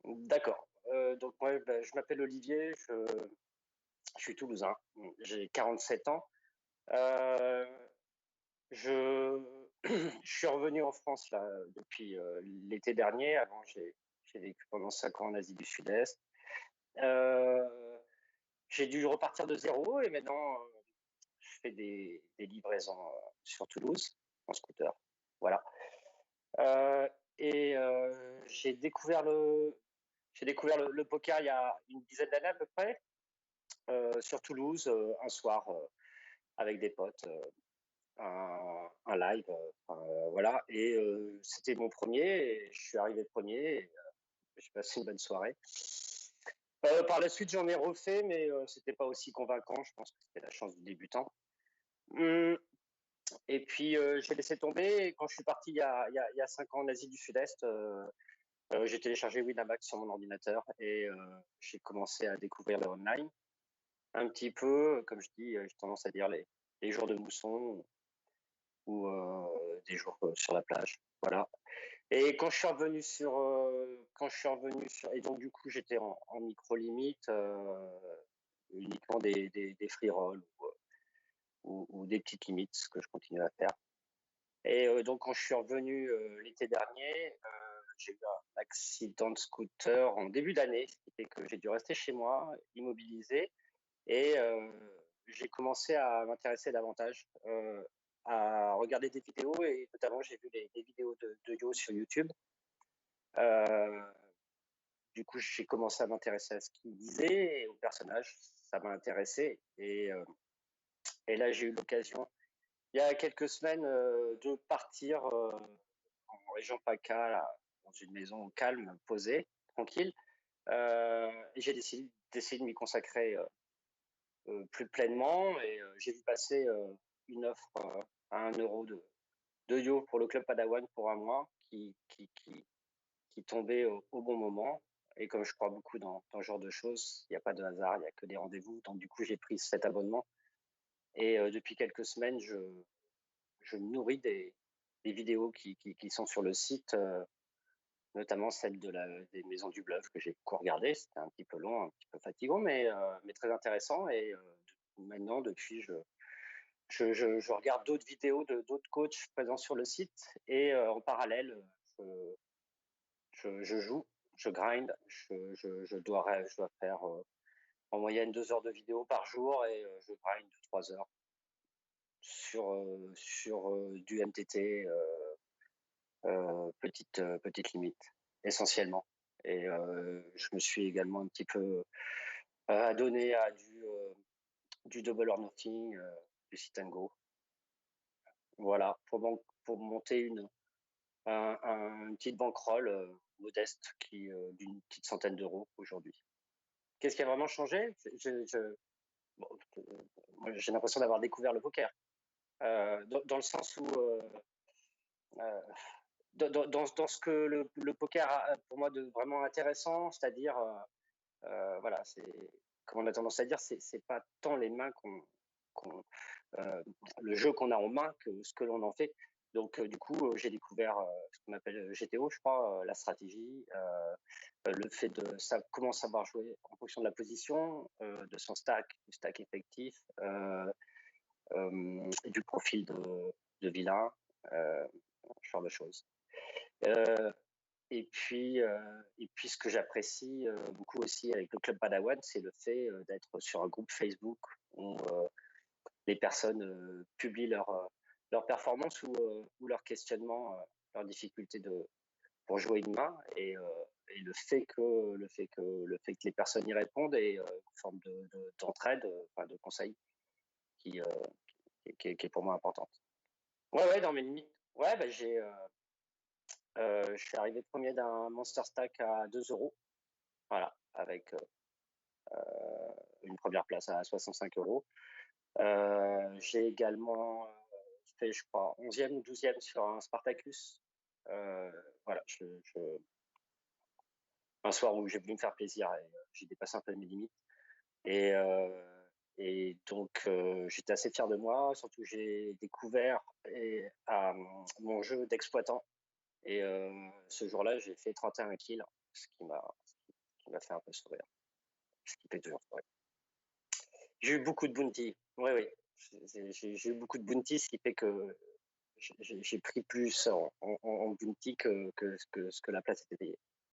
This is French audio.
D'accord. Donc moi, bah, je m'appelle Olivier, je suis toulousain, j'ai 47 ans. Euh, je, je suis revenu en France là depuis l'été dernier. Avant, j'ai vécu pendant 5 ans en Asie du Sud-Est. Euh, j'ai dû repartir de zéro et maintenant je fais des livraisons sur Toulouse en scooter. Voilà. Euh, j'ai découvert le poker il y a une dizaine d'années à peu près. Sur Toulouse un soir avec des potes, un live, voilà. Et c'était mon premier, et je suis arrivé premier. Et, j'ai passé une bonne soirée. Par la suite, j'en ai refait, mais c'était pas aussi convaincant. Je pense que c'était la chance du débutant. Hum, Et puis j'ai laissé tomber. Et quand je suis parti il y a 5 ans en Asie du Sud-Est, j'ai téléchargé Winamax sur mon ordinateur et j'ai commencé à découvrir le online. Un petit peu, comme je dis, j'ai tendance à dire les jours de mousson ou des jours sur la plage. Voilà. Et quand je suis revenu sur, et donc du coup j'étais en micro limite, uniquement des free rolls ou des petites limites, ce que je continue à faire. Et donc quand je suis revenu l'été dernier, j'ai eu un accident de scooter en début d'année, ce qui fait que j'ai dû rester chez moi, immobilisé. Et j'ai commencé à m'intéresser davantage, à regarder des vidéos, et notamment j'ai vu des vidéos de Yo sur YouTube. Euh, du coup, j'ai commencé à m'intéresser à ce qu'il disait et au personnage. Ça m'a intéressé. Et là, j'ai eu l'occasion, il y a quelques semaines, de partir en région PACA, là, dans une maison calme, posée, tranquille. Et j'ai décidé d'essayer de m'y consacrer plus pleinement. Et j'ai vu passer une offre à 1 euro de Yo pour le club Padawan pour un mois qui tombait au bon moment. Et comme je crois beaucoup dans ce genre de choses, il n'y a pas de hasard, il n'y a que des rendez-vous. Donc du coup, j'ai pris cet abonnement. Et depuis quelques semaines, je me nourris des vidéos qui sont sur le site, notamment celle des Maisons du Bluff que j'ai beaucoup regardé. C'était un petit peu long, un petit peu fatigant, mais très intéressant. Et maintenant, depuis, je regarde d'autres vidéos de d'autres coachs présents sur le site. Et en parallèle, je joue, je grind. Je dois faire en moyenne 2 heures de vidéo par jour, et je grind 3 heures sur du MTT, petite limite, essentiellement. Et je me suis également un petit peu adonné à du double or nothing, du sit and go. Voilà, pour monter une petite bankroll modeste d'une petite centaine d'euros aujourd'hui. Qu'est-ce qui a vraiment changé? Bon, moi, j'ai l'impression d'avoir découvert le poker. Dans le sens où, euh, dans ce que le poker a pour moi de vraiment intéressant, c'est-à-dire, voilà, comme on a tendance à dire, c'est pas tant les mains qu'on euh, le jeu qu'on a en main que ce que l'on en fait. Donc, du coup, j'ai découvert ce qu'on appelle GTO, je crois, la stratégie, le fait comment savoir jouer en fonction de la position, de son stack, du stack effectif, et du profil de vilain, ce genre de choses. Euh, et puis, ce que j'apprécie beaucoup aussi avec le club Padawan, c'est le fait d'être sur un groupe Facebook où les personnes publient leur performance ou leur questionnement, leur difficulté pour jouer une main. Et le fait que les personnes y répondent est une forme d'entraide, enfin, de conseil qui, euh, qui est pour moi importante. Ouais, ouais, dans mes limites. Ouais, bah, je suis arrivé premier d'un Monster Stack à 2 euros. Voilà, avec une première place à 65 euros. J'ai également fait, je crois, 11e ou 12e sur un Spartacus. Voilà, un soir où j'ai voulu me faire plaisir, et j'ai dépassé un peu mes limites. Et, donc, j'étais assez fier de moi. Surtout, j'ai découvert mon jeu d'exploitant. Et ce jour-là, j'ai fait 31 kills, ce qui m'a qui m'a fait un peu sourire. Ce qui fait toujours sourire. J'ai eu beaucoup de bounty. Oui, oui. J'ai eu beaucoup de bounty, ce qui fait que j'ai pris plus en bounty que ce que la place était payée.